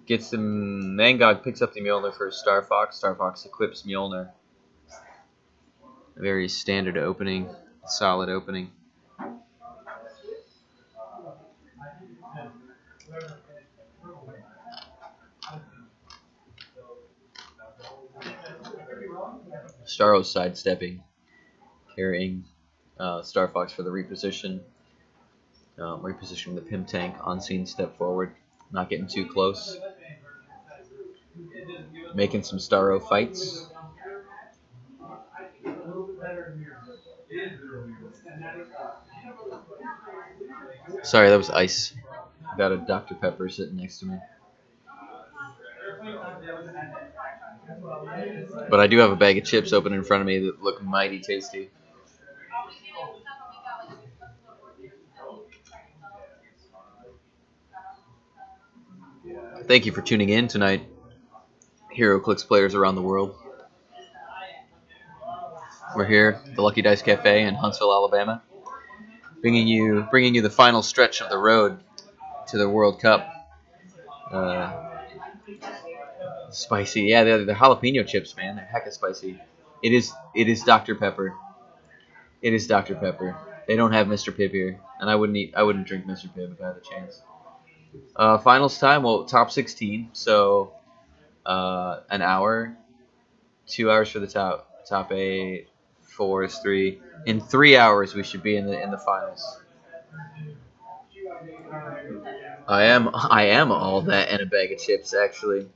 Gets the Mangog, picks up the Mjolnir for Star Fox. Star Fox equips Mjolnir. A very standard opening, solid opening. Starro sidestepping, carrying Star Fox for the reposition. Repositioning the Pim tank, unseen step forward, not getting too close. Making some Starro fights. Sorry, that was ice. Got a Dr. Pepper sitting next to me. But I do have a bag of chips open in front of me that look mighty tasty. Thank you for tuning in tonight, HeroClix players around the world. We're here at the Lucky Dice Cafe in Huntsville, Alabama, bringing you the final stretch of the road to the World Cup. Spicy, yeah, they're jalapeno chips, man. They're hecka spicy. It is Dr. Pepper. It is Dr. Pepper. They don't have Mr. Pibb here, and I wouldn't drink Mr. Pibb if I had the chance. Finals time, well, top 16, so an hour, 2 hours for the top 8, 4 is 3. In 3 hours, we should be in the finals. I am all that and a bag of chips, actually.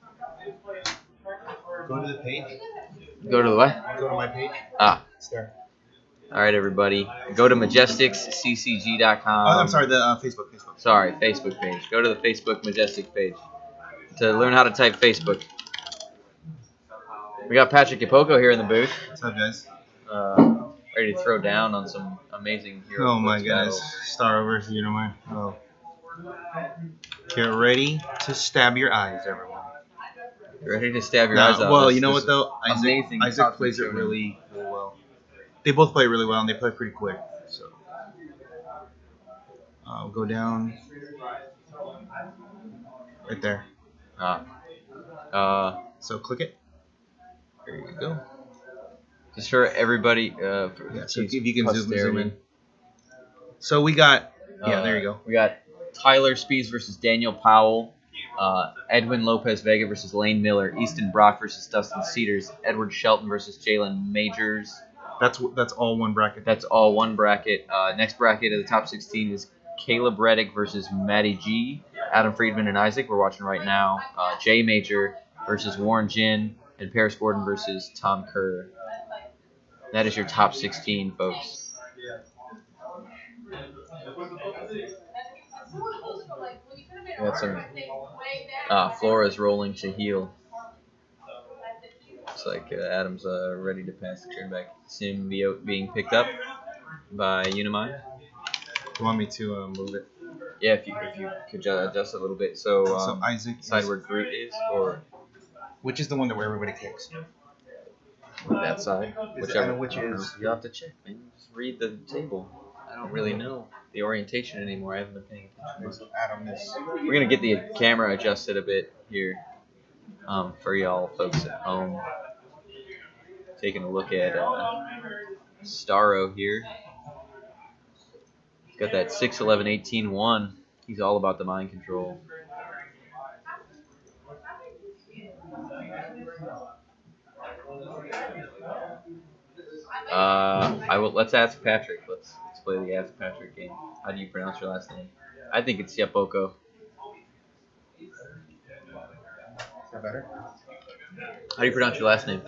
Go to the page. Go to the what? Go to my page. Ah. It's there. All right, everybody. Go to majesticsccg.com. Oh, I'm sorry, the Facebook. Sorry, Facebook page. Go to the Facebook Majestic page to learn how to type Facebook. We got Patrick Yapoko here in the booth. What's up, guys? Ready to throw down on some amazing heroes. Oh my goodness. Starro versus Uni-Mind. Oh. Get ready to stab your eyes, everyone. Ready to stab your eyes out. Well, you know what though? Isaac plays it really well. They both play really well, and they play pretty quick. So I'll go down right there. So click it. There you go. Just for everybody. So if you can zoom in. So we got. There you go. We got Tyler Spees versus Daniel Powell. Edwin Lopez Vega versus Lane Miller. Easton Brock versus Dustin Cedars. Edward Shelton versus Jalen Majors. That's all one bracket. That's all one bracket. Next bracket of the top 16 is Caleb Reddick versus Matty G. Adam Friedman and Isaac, we're watching right now. Jay Major versus Warren Jin. And Paris Gordon versus Tom Kerr. That is your top 16, folks. We got some Flora's rolling to heel. Looks like Adam's ready to pass the turn back. Symbiote being picked up by Uni-Mind. You want me to move it? Yeah, if you could adjust a little bit. So Isaac side where Groot is, or which is the one where everybody kicks? That side. Whichever. Which is? You'll have to check, man. Just read the table. I don't really know the orientation anymore. I haven't been paying attention. We're gonna get the camera adjusted a bit here, for y'all folks at home. Taking a look at Starro here. He's got that 6'11", 18-1. He's all about the mind control. Let's ask Patrick. Let's play the Ask Patrick game. How do you pronounce your last name? I think it's Yapoko. Is that better? How do you pronounce your last name?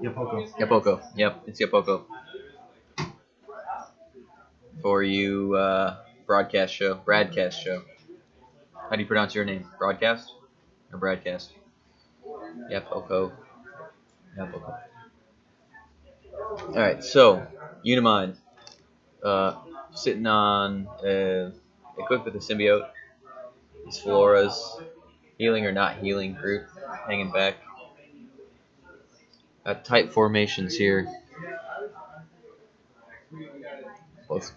Yapoko. Yapoko. Yep, it's Yapoko. For you, broadcast show. How do you pronounce your name? Broadcast or broadcast? Yapoko. Yapoko. All right, so Uni-Mind, sitting on equipped with a symbiote. It's Flora's healing or not healing group, hanging back. Got tight formations here.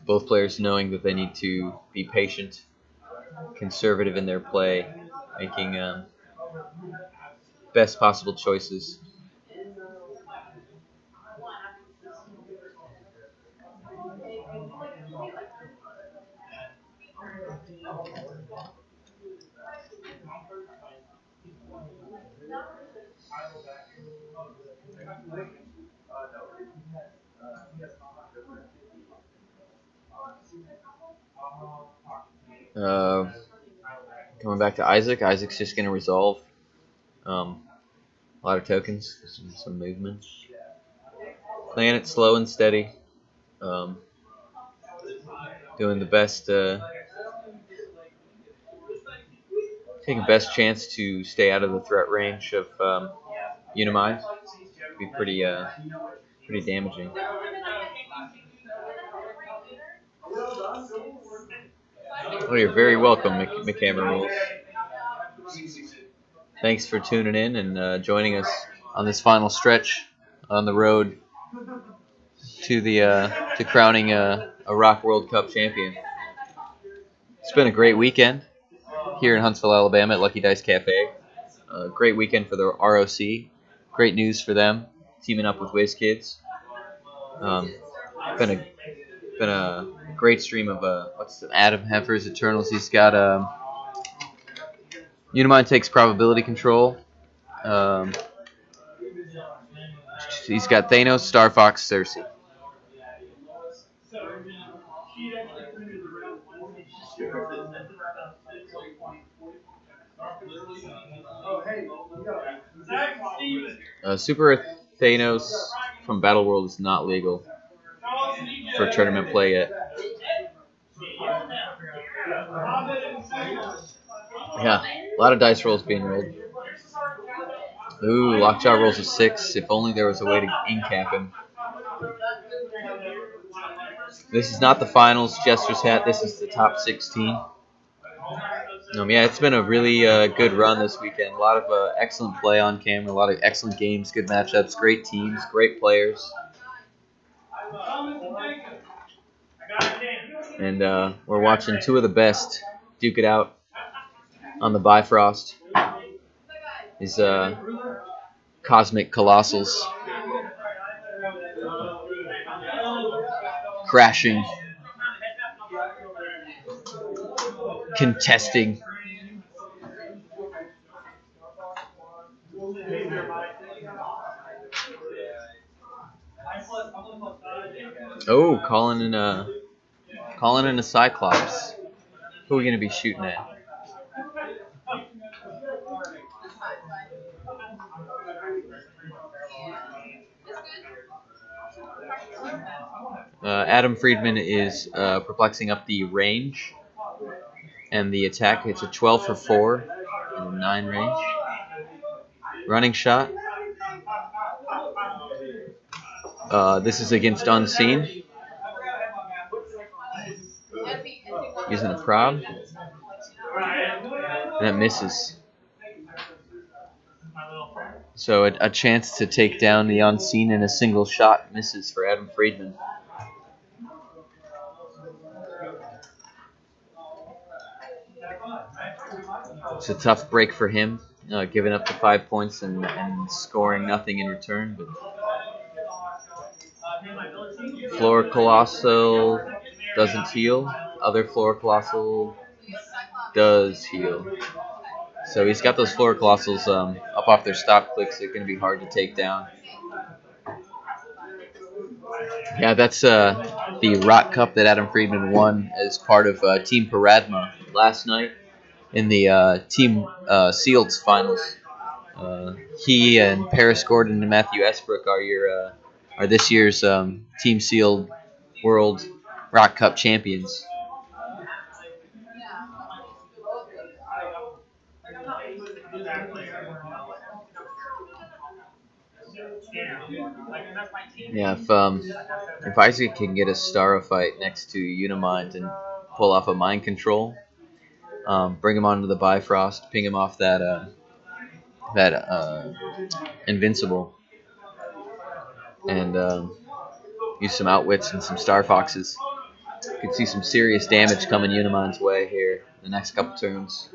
Both players knowing that they need to be patient, conservative in their play, making best possible choices. Uh, Coming back to Isaac. Isaac's just going to resolve a lot of tokens, some movement. Playing it slow and steady. Doing the best, taking best chance to stay out of the threat range of Uni-Mind. Be pretty damaging. Oh, you're very welcome, McHammer Rules. Thanks for tuning in and joining us on this final stretch on the road to the to crowning a ROC World Cup champion. It's been a great weekend here in Huntsville, Alabama at Lucky Dice Cafe. Great weekend for the ROC. Great news for them, teaming up with Whiz Kids. Been a great stream of Adam Heifer's Eternals. He's got Uni-Mind takes probability control. He's got Thanos, Star Fox, Cersei. Super Thanos from Battle World is not legal for tournament play yet. Yeah, a lot of dice rolls being rolled. Ooh, Lockjaw rolls a 6. If only there was a way to incap him. This is not the finals, Jester's Hat. This is the top 16. Yeah, it's been a really good run this weekend. A lot of excellent play on camera, a lot of excellent games, good matchups, great teams, great players. And we're watching two of the best duke it out on the Bifrost. These cosmic colossals crashing, contesting. Oh, calling in a Cyclops. Who are we gonna be shooting at? Adam Friedman is perplexing up the range and the attack. It's a 12 for 4 and a 9 range. Running shot. This is against Unseen. Using a prob. And that misses. So a chance to take down the Unseen in a single shot misses for Adam Friedman. It's a tough break for him, giving up the 5 points and scoring nothing in return. But Floor Colossal doesn't heal. Other Floor Colossal does heal. So he's got those Floor Colossals up off their stop clicks. They're going to be hard to take down. Yeah, that's the ROC Cup that Adam Friedman won as part of Team Paradma last night in the Team Sealed finals. He and Paris Gordon and Matthew Esbrook are this year's Team Sealed World ROC Cup champions. Yeah, if Isaac can get a Starro fight next to Uni-Mind and pull off a mind control, bring him onto the Bifrost, ping him off that Invincible, and use some Outwits and some Star Foxes. You could see some serious damage coming Uni-Mind's way here the next couple turns.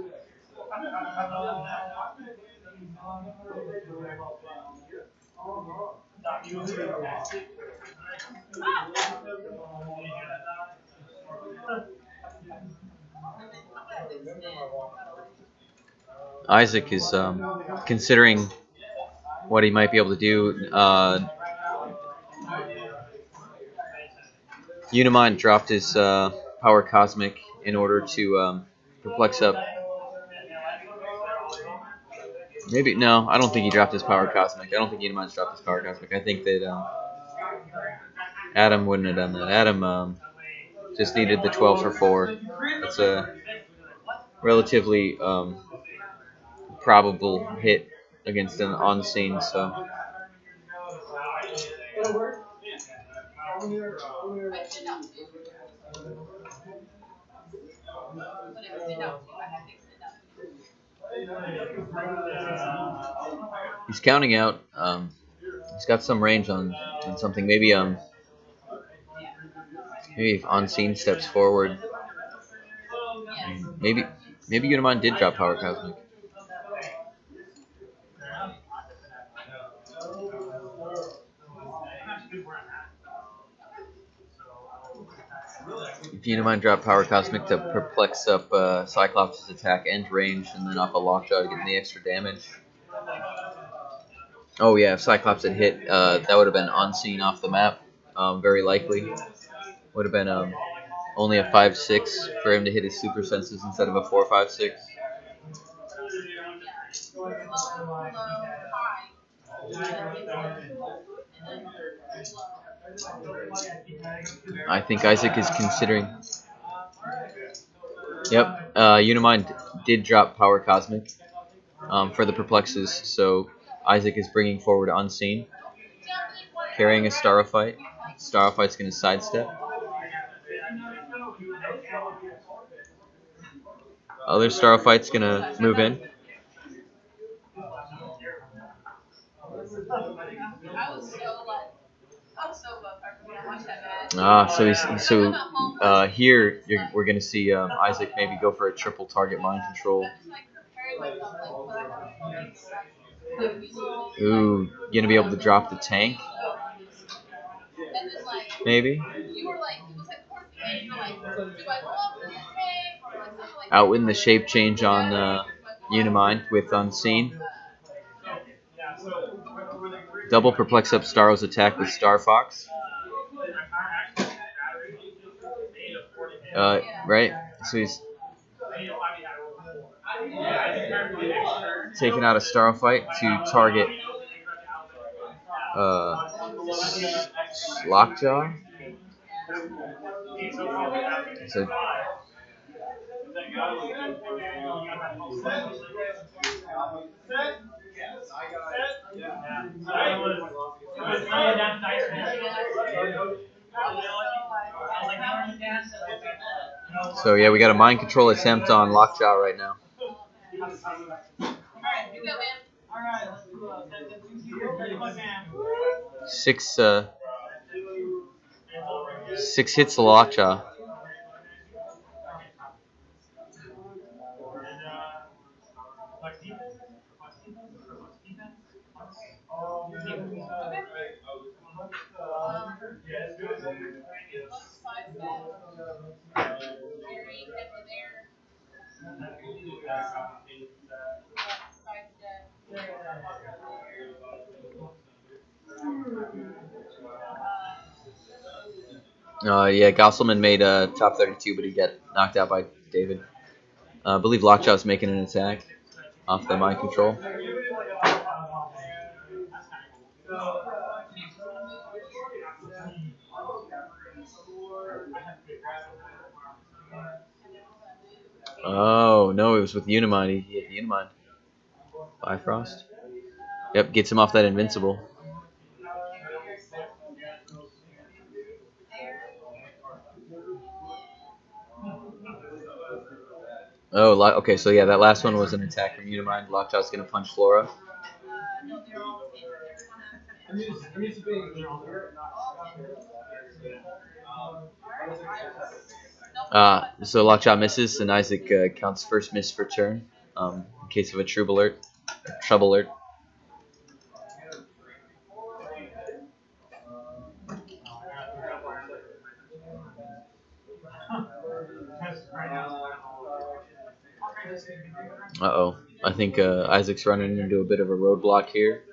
Isaac is considering what he might be able to do. Uni-Mind dropped his Power Cosmic in order to perplex up. Maybe no, I don't think he dropped his Power Cosmic. I don't think Uni-Mind's dropped his Power Cosmic. I think that Adam wouldn't have done that. Adam just needed the 12 for 4. It's a relatively probable hit against an on-scene, so. He's counting out. He's got some range on something. Maybe if on-scene steps forward. Maybe Uni-Mind did drop Power Cosmic. If Uni-Mind dropped Power Cosmic to perplex up Cyclops' attack and range, and then off a Lockjaw to get the extra damage. Oh yeah, if Cyclops had hit, that would have been unseen off the map. Very likely. Would have been only a 5/6 for him to hit his super senses instead of a 4/5/6. I think Isaac is considering. Yep, Uni-Mind did drop Power Cosmic for the perplexes, so Isaac is bringing forward Unseen, carrying a Starro fight. Starro fight's going to sidestep. Other Starro fight's going to move in. Here we're going to see Isaac maybe go for a triple target mind control. Ooh, going to be able to drop the tank? Maybe? Outwin the shape change on Uni-Mind with Unseen. Double perplex up Starro's attack with Star Fox. Right? So he's taking out a Starro fight to target Lockjaw. So yeah, we got a mind control attempt on Lockjaw right now. Six hits to Lockjaw. Yeah, Gosselman made top 32, but he got knocked out by David. I believe Lockjaw's making an attack off the mind control. Oh, no, it was with Uni-Mind. He hit the Uni-Mind. Bifrost. Yep, gets him off that invincible. Oh, okay, so yeah, that last one was an attack from Uni-Mind. Lockjaw's going to punch Flora. So Lockjaw misses, and Isaac counts first miss for turn in case of a trouble alert. Uh-oh. I think Isaac's running into a bit of a roadblock here.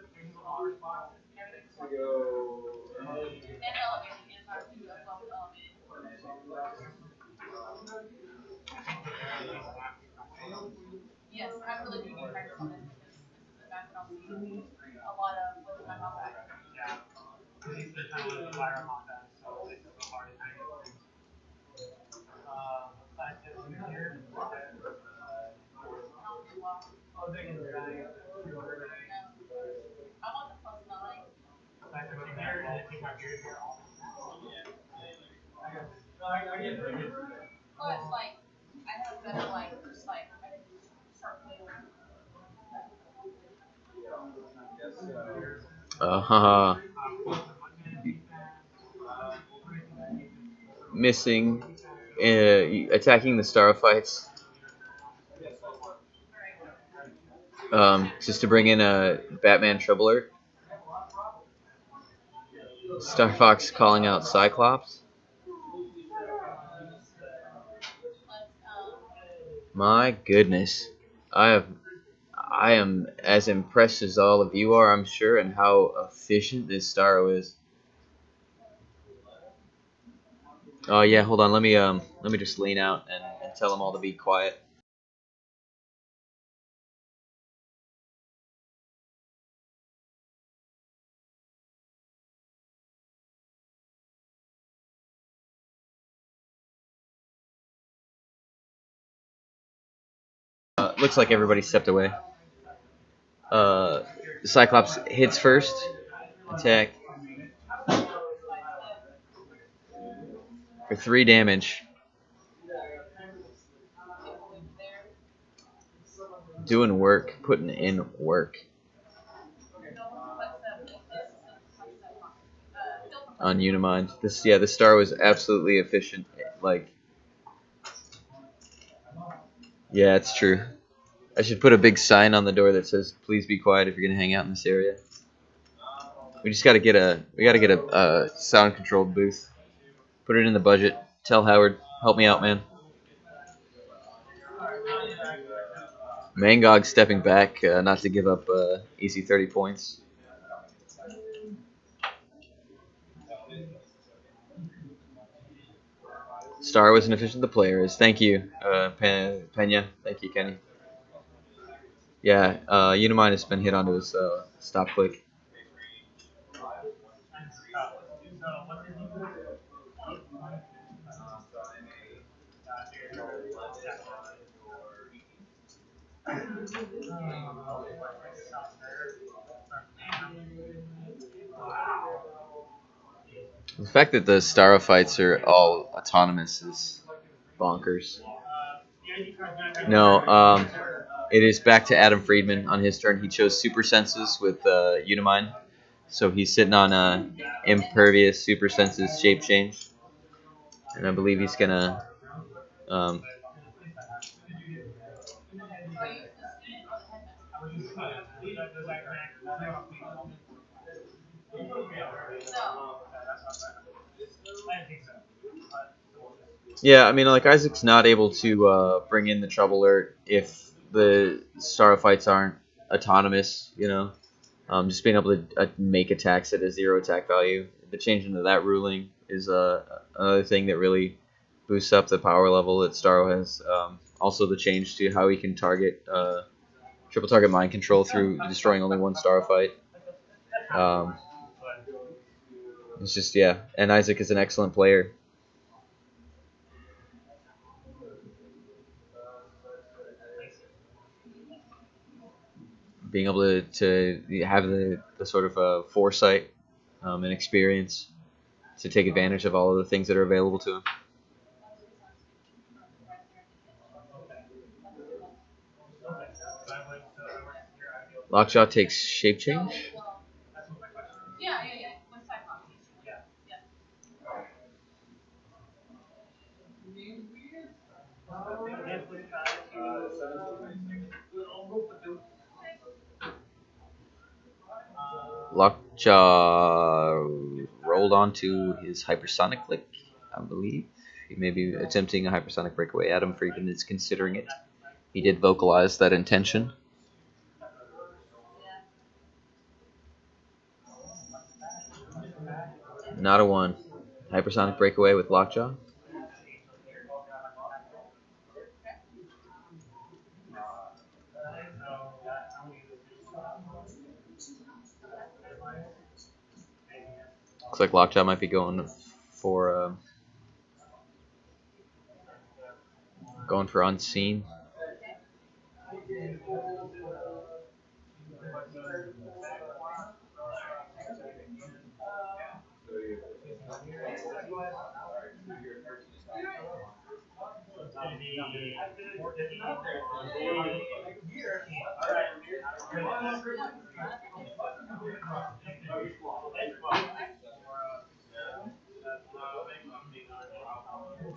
Uh, missing, attacking the Starfights, just to bring in a Batman Troubler. Star Fox calling out Cyclops. My goodness, I am as impressed as all of you are, I'm sure, and how efficient this Starro is. Oh yeah, hold on. Let me just lean out and tell them all to be quiet. Looks like everybody stepped away. Cyclops hits first. Attack for 3 damage. Doing work, putting in work. On Uni-Mind. The Star was absolutely efficient. Like, yeah, it's true. I should put a big sign on the door that says, "Please be quiet if you're gonna hang out in this area." We just gotta get a sound controlled booth. Put it in the budget. Tell Howard, help me out, man. Mangog stepping back, not to give up easy 30 points. Star was an efficient. The player is. Thank you, Pena. Thank you, Kenny. Yeah, Uni-Mind has been hit onto his stop click. The fact that the Starro fights are all autonomous is bonkers. No, it is back to Adam Friedman on his turn. He chose Super Senses with Uni-Mind. So he's sitting on Impervious Super Senses Shape Change. And I believe he's going to... yeah, I mean, like, Isaac's not able to bring in the Trouble Alert if the Starro fights aren't autonomous, you know? Just being able to make attacks at a 0 attack value. The change into that ruling is another thing that really boosts up the power level that Starro has. Also, the change to how he can target triple target mind control through destroying only one Starro fight. It's just, yeah. And Isaac is an excellent player. Being able to have the sort of foresight and experience to take advantage of all of the things that are available to him. Lockjaw takes shape change. Lockjaw rolled onto his hypersonic lick, I believe. He may be attempting a hypersonic breakaway. Adam Friedman is considering it. He did vocalize that intention. Not a 1. Hypersonic breakaway with lockjaw. Looks like lockjaw might be going for unseen.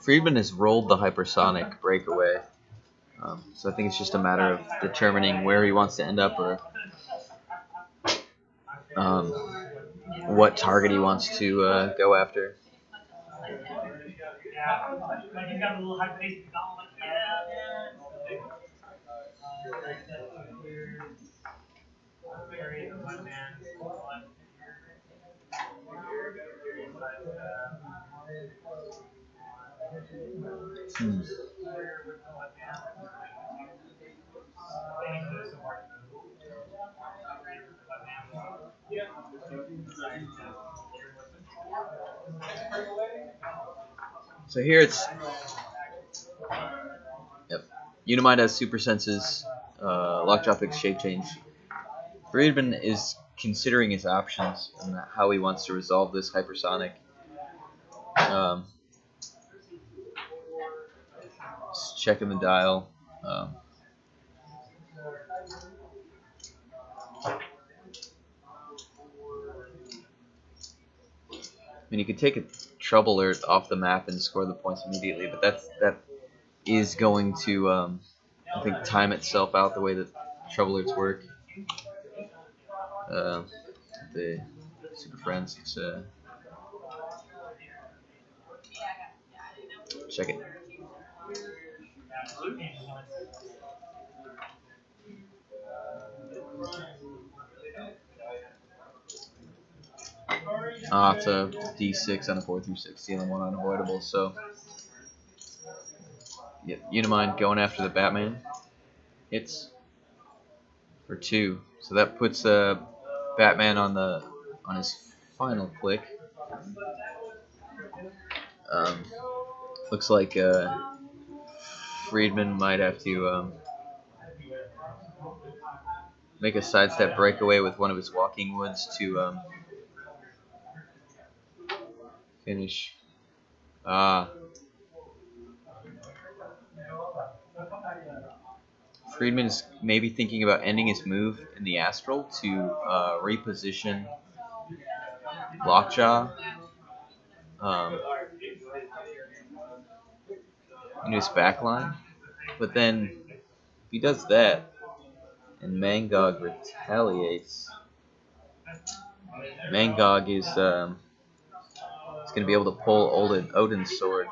Friedman has rolled the hypersonic breakaway, so I think it's just a matter of determining where he wants to end up or what target he wants to go after. So here it's Uni-Mind has super senses, lockjaw picks shape change. Friedman is considering his options and how he wants to resolve this hypersonic. Just checking the dial. I mean, you could take a trouble alert off the map and score the points immediately, but that is going to, I think, time itself out the way that trouble alerts work. The Super Friends, it's check it. It's a D6 on a 4 through 6, dealing 1 unavoidable. So, yeah, Uni-Mind going after the Batman. Hits for 2, so that puts Batman on his final click. Looks like Friedman might have to make a sidestep breakaway with one of his walking woods to finish. Friedman is maybe thinking about ending his move in the Astral to reposition Lockjaw in his backline. But then if he does that and Mangog retaliates, Mangog is going to be able to pull Odin's sword.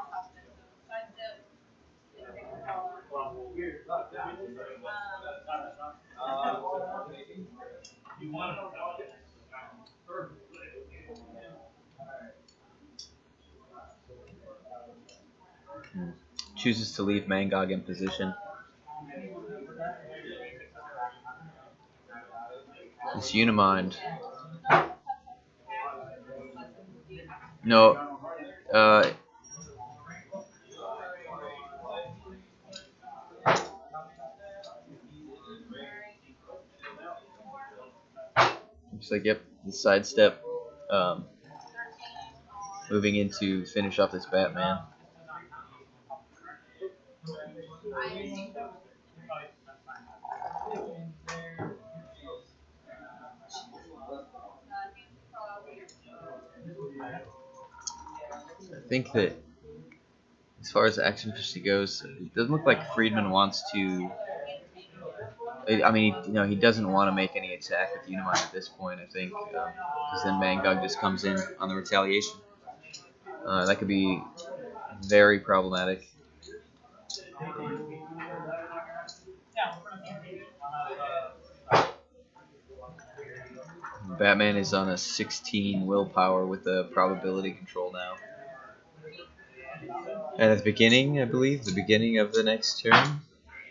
Chooses to leave Mangog in position. This Uni-Mind. No. Looks like, yep, the sidestep. Moving in to finish off this Batman. I think that as far as action efficiency goes, it doesn't look like Friedman wants to. I mean, he doesn't want to make any attack with Uni-Mind at this point. I think because then Mangog just comes in on the retaliation. That could be Very problematic. Batman is on a 16 willpower with a probability control now. And at the beginning, I believe, the beginning of the next turn.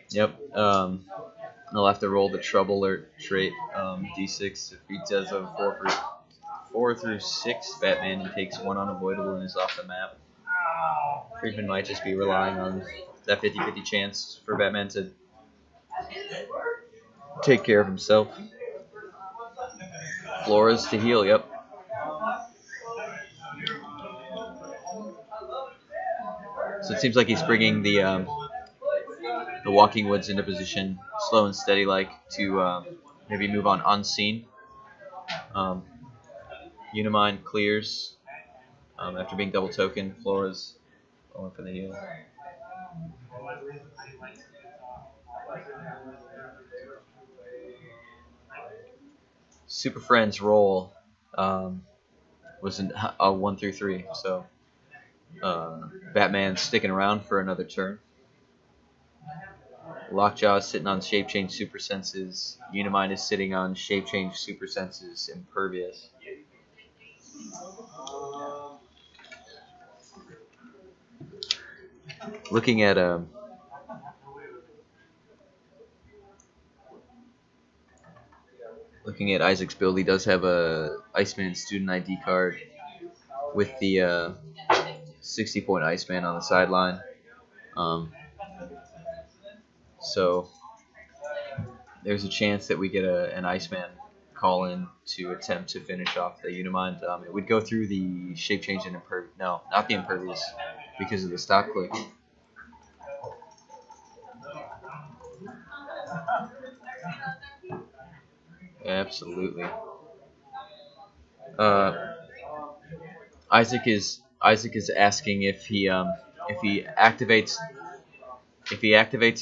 Yep. I'll have to roll the trouble alert trait d6. If he does a 4 through 6 Batman, he takes 1 unavoidable and is off the map. Friedman might just be relying on that 50-50 chance for Batman to take care of himself. Flores to heal, yep. So it seems like he's bringing the Walking Woods into position, slow and steady, like to maybe move on unseen. Uni-Mind clears after being double token. Flores going for the heal. Super Friends roll was a 1 through 3, so Batman's sticking around for another turn. Lockjaw is sitting on Shape Change Super Senses. Uni-Mind is sitting on Shape Change Super Senses Impervious. Looking at Isaac's build, he does have a Iceman student ID card with the 60-point Iceman on the sideline. So there's a chance that we get an Iceman call in to attempt to finish off the Uni-Mind. It would go through the Shape Change and Impervious. No, not the Impervious, because of the stop click. Absolutely. Isaac is asking if he activates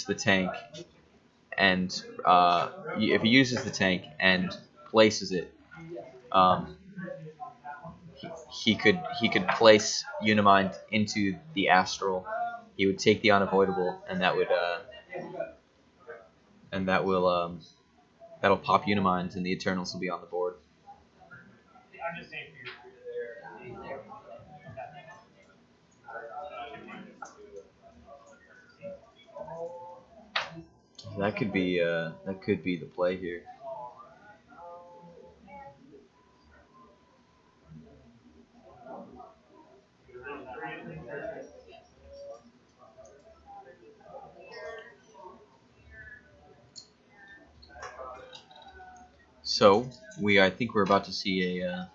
the tank, and if he uses the tank and places it, he could place Uni-Mind into the astral. He would take the unavoidable, and that'll pop Uni-Mind, and the Eternals will be on the board. That could be the play here. So I think we're about to see a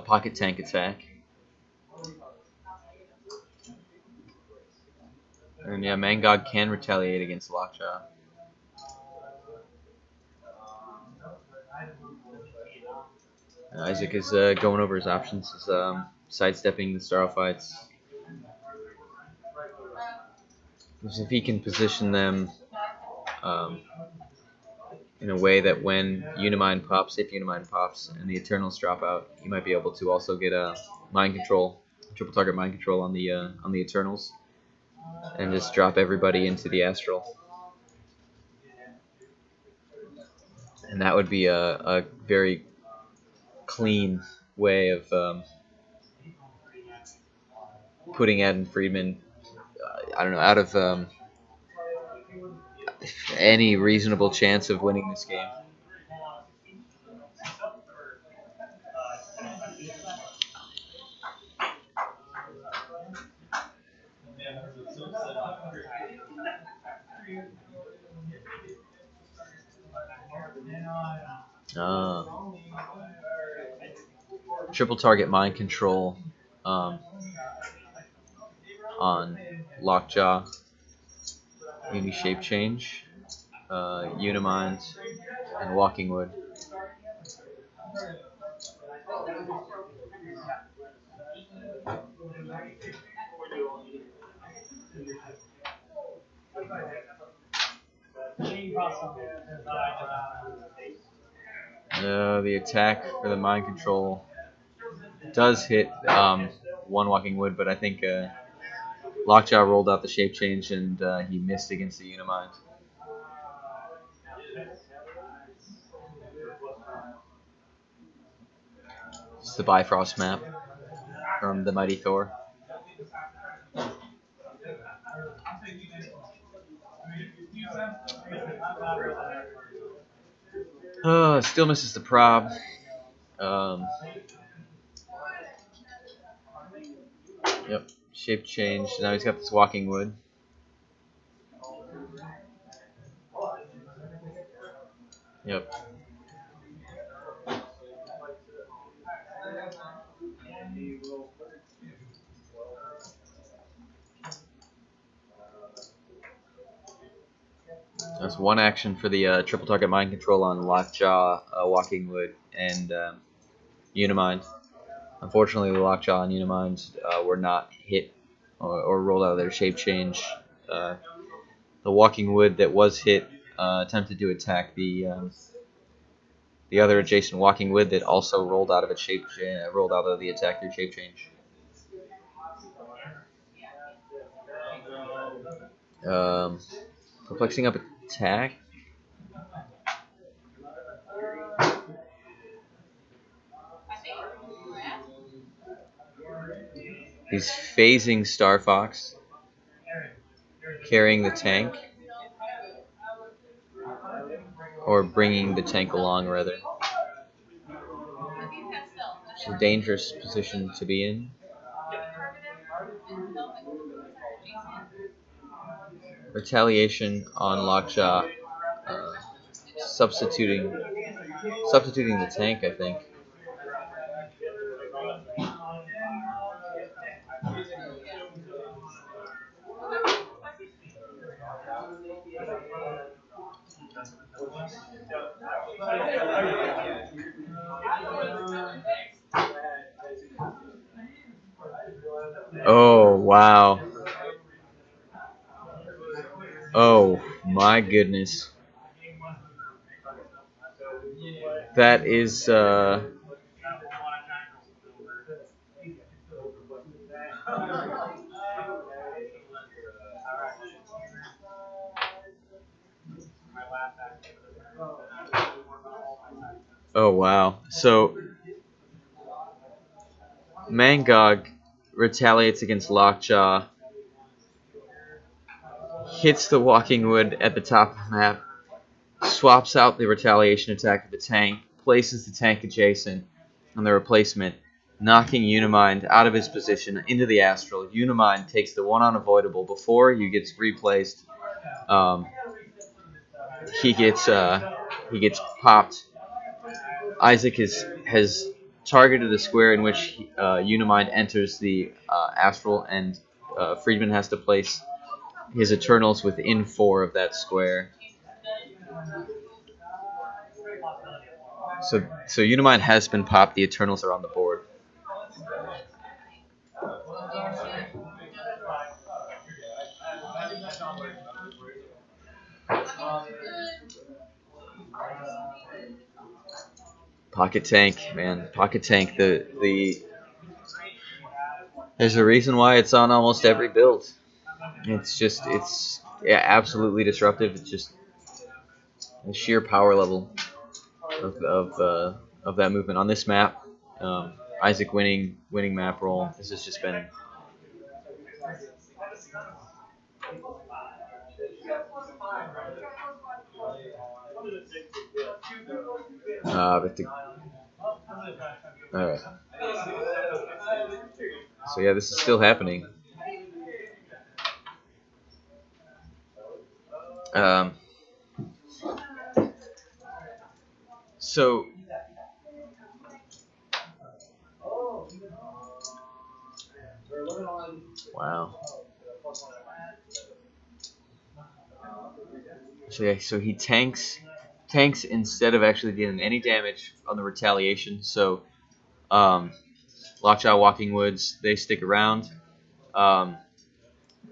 pocket tank attack. And yeah, Mangog can retaliate against Lockjaw. Isaac is going over his options. He's sidestepping the Starro fights. Because if he can position them in a way that when Uni-Mind pops, if Uni-Mind pops, and the Eternals drop out, he might be able to also get a mind control, triple target mind control on the Eternals, and just drop everybody into the Astral. And that would be a very clean way of putting Adam Friedman, out of any reasonable chance of winning this game. Triple target mind control on Lockjaw, Uni Shape Change, Uni-Mind, and Walking Wood. The attack for the mind control does hit one Walking Wood, but I think Lockjaw rolled out the shape change, and he missed against the Uni-Mind. It's the Bifrost map from the Mighty Thor. Still misses the prob. Yep, shape change. Now he's got this walking wood. Yep. That's one action for the triple target mind control on Lockjaw, Walking Wood, and Uni-Mind. Unfortunately, the Lockjaw and Uni-Mind were not hit or rolled out of their shape change. The Walking Wood that was hit attempted to attack the other adjacent Walking Wood that also rolled out of its rolled out of the attack through shape change. Perplexing up attack. He's phasing Star Fox, carrying the tank, or bringing the tank along, rather. It's a dangerous position to be in. Retaliation on Lockjaw, substituting the tank, I think. Oh, wow. Oh, my goodness. That is, oh, wow. So, Mangog retaliates against Lockjaw, hits the Walking Wood at the top of the map, swaps out the retaliation attack of the tank, places the tank adjacent on the replacement, knocking Uni-Mind out of his position into the Astral. Uni-Mind takes the one unavoidable before he gets replaced. He gets popped. Isaac has targeted the square in which Uni-Mind enters the Astral, and Friedman has to place his Eternals within 4 of that square. So Uni-Mind has been popped. The Eternals are on the board. Pocket Tank, man. Pocket Tank. There's a reason why it's on almost every build. It's absolutely disruptive. It's just the sheer power level of that movement on this map. Isaac winning map roll. This has just been. Alright. So yeah, this is still happening. So wow. So he tanks instead of actually dealing any damage on the retaliation. So Lockjaw, Walking Woods, they stick around.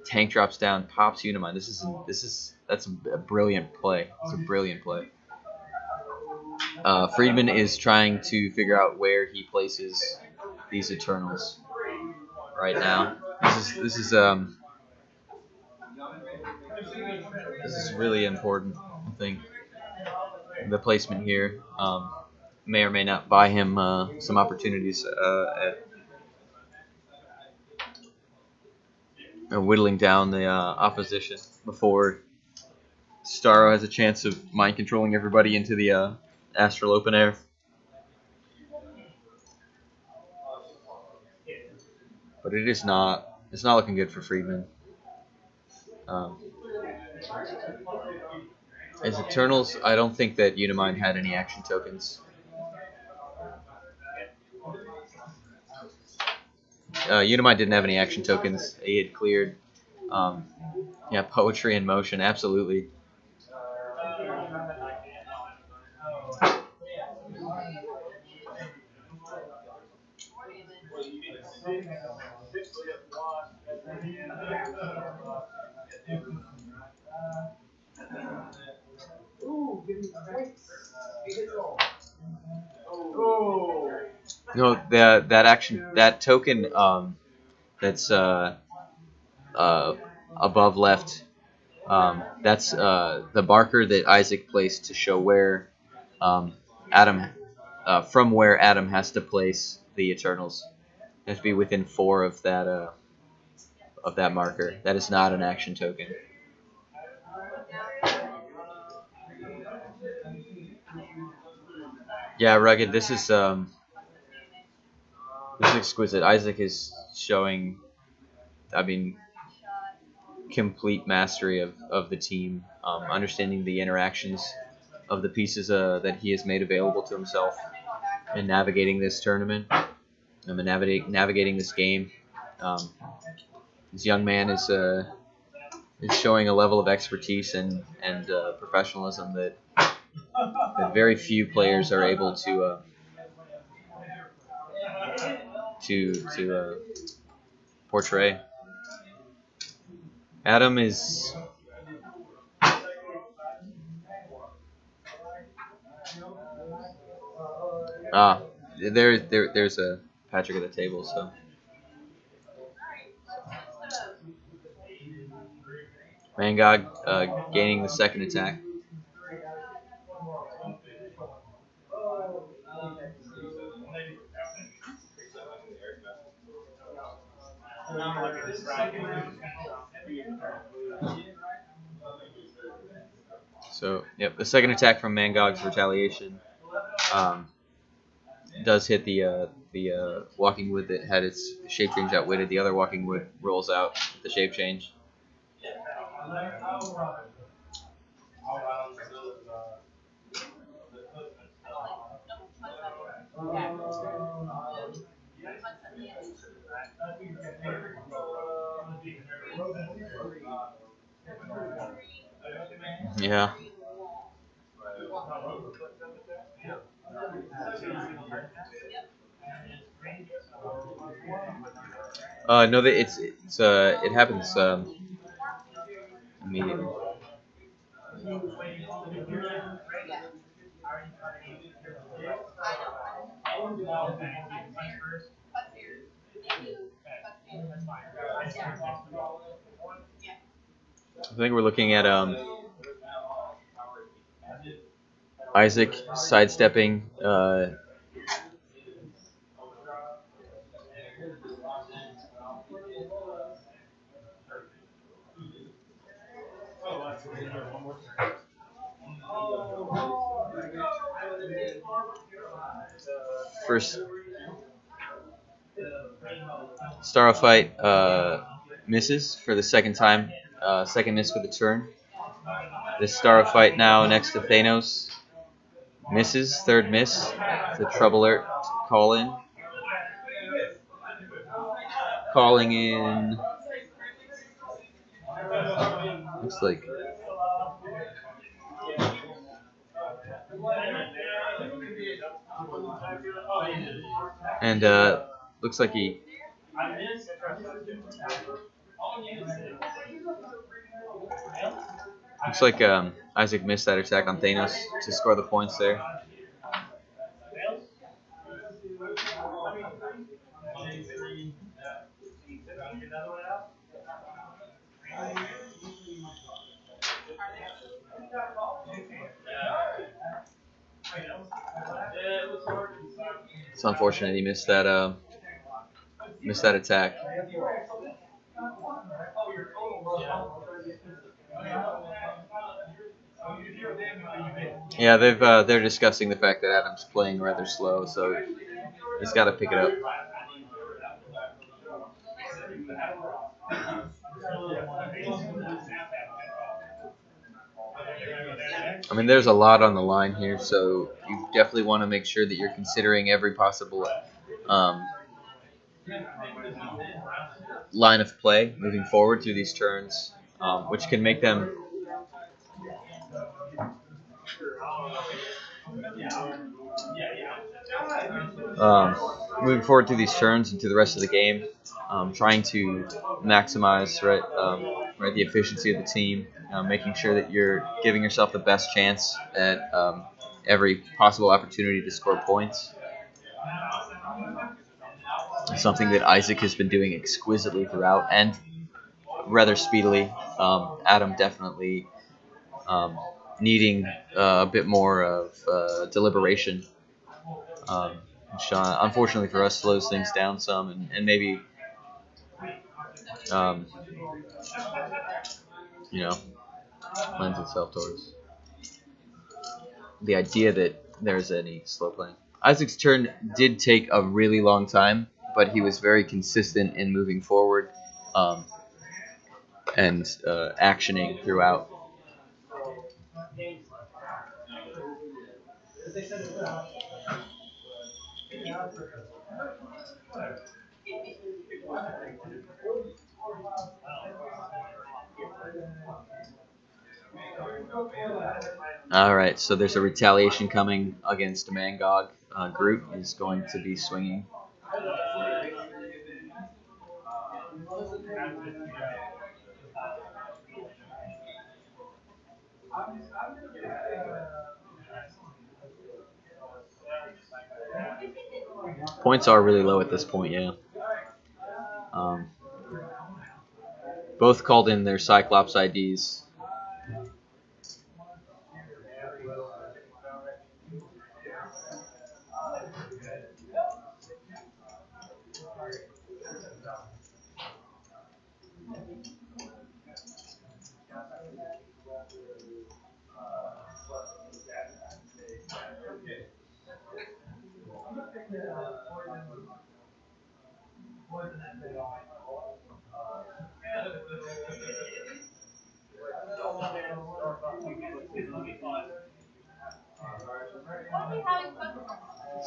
Tank drops down, pops Uni-Mind. That's a brilliant play. It's a brilliant play. Friedman is trying to figure out where he places these Eternals right now. This is This is really important, I think. The placement here may or may not buy him some opportunities at whittling down the opposition before Starro has a chance of mind controlling everybody into the Astral Open Air. But it's not looking good for Friedman. As Eternals, I don't think that Uni-Mind had any action tokens. Uni-Mind didn't have any action tokens. He had cleared. Yeah, Poetry in Motion, absolutely. No, that token that's above left. That's the marker that Isaac placed to show where Adam, from where Adam has to place the Eternals. It has to be within 4 of that marker. That is not an action token. Yeah, Rugged. This is exquisite. Isaac is showing, I mean, complete mastery of the team, understanding the interactions of the pieces that he has made available to himself, and navigating this tournament, and navigating this game. This young man is showing a level of expertise and professionalism that very few players are able to portray. Adam is there's a Patrick at the table, so Mangog gaining the second attack. So, yep, the second attack from Mangog's Retaliation does hit the Walking Wood that had its shape change outwitted. The other Walking Wood rolls out the shape change. Yeah. No, it happens immediately. I think we're looking at Isaac sidestepping. First Starro fight misses for the second time. Second miss for the turn. This Starro fight now next to Thanos misses. Third miss. The Trouble Alert call in. Calling in. Looks like. And looks like he. Looks like Isaac missed that attack on Thanos to score the points there. It's unfortunate he missed that attack. Yeah, they're discussing the fact that Adam's playing rather slow, so he's got to pick it up. I mean, there's a lot on the line here, so you definitely want to make sure that you're considering every possible line of play moving forward through these turns, which can make them moving forward through these turns and through the rest of the game, trying to maximize the efficiency of the team, making sure that you're giving yourself the best chance at every possible opportunity to score points. Something that Isaac has been doing exquisitely throughout and rather speedily. Adam definitely needing a bit more of deliberation. Which, unfortunately for us, slows things down some and maybe, lends itself towards the idea that there's any slow playing. Isaac's turn did take a really long time, but he was very consistent in moving forward and actioning throughout. All right, so there's a retaliation coming against Mangog. Groot is going to be swinging. Points are really low at this point, yeah. Both called in their Cyclops IDs.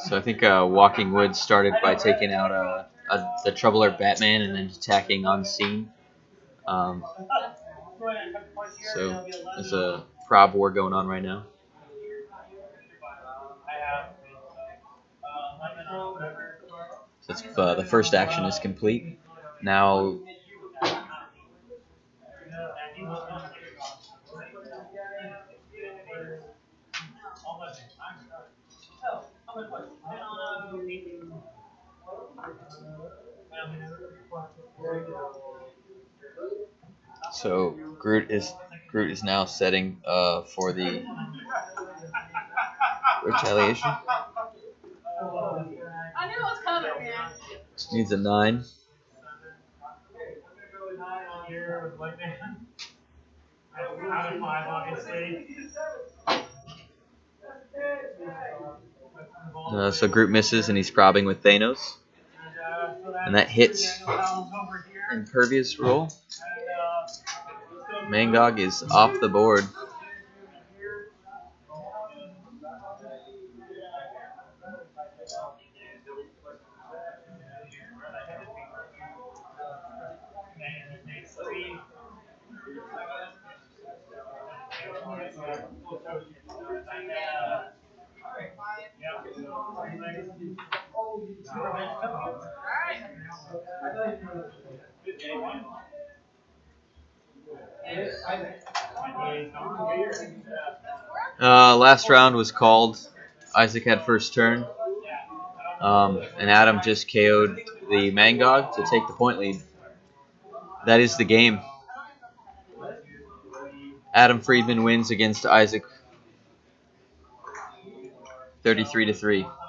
So I think Walking Woods started by taking out the Troubler Batman and then attacking Unseen. So there's a prob war going on right now. So the first action is complete. Now so Groot is now setting for the retaliation. I knew it was coming, man. Needs a 9. So Groot misses and he's probbing with Thanos. And that hits Impervious roll. Mangog is off the board. Last round was called. Isaac had first turn. And Adam just KO'd the Mangog to take the point lead. That is the game. Adam Friedman wins against Isaac 33-3.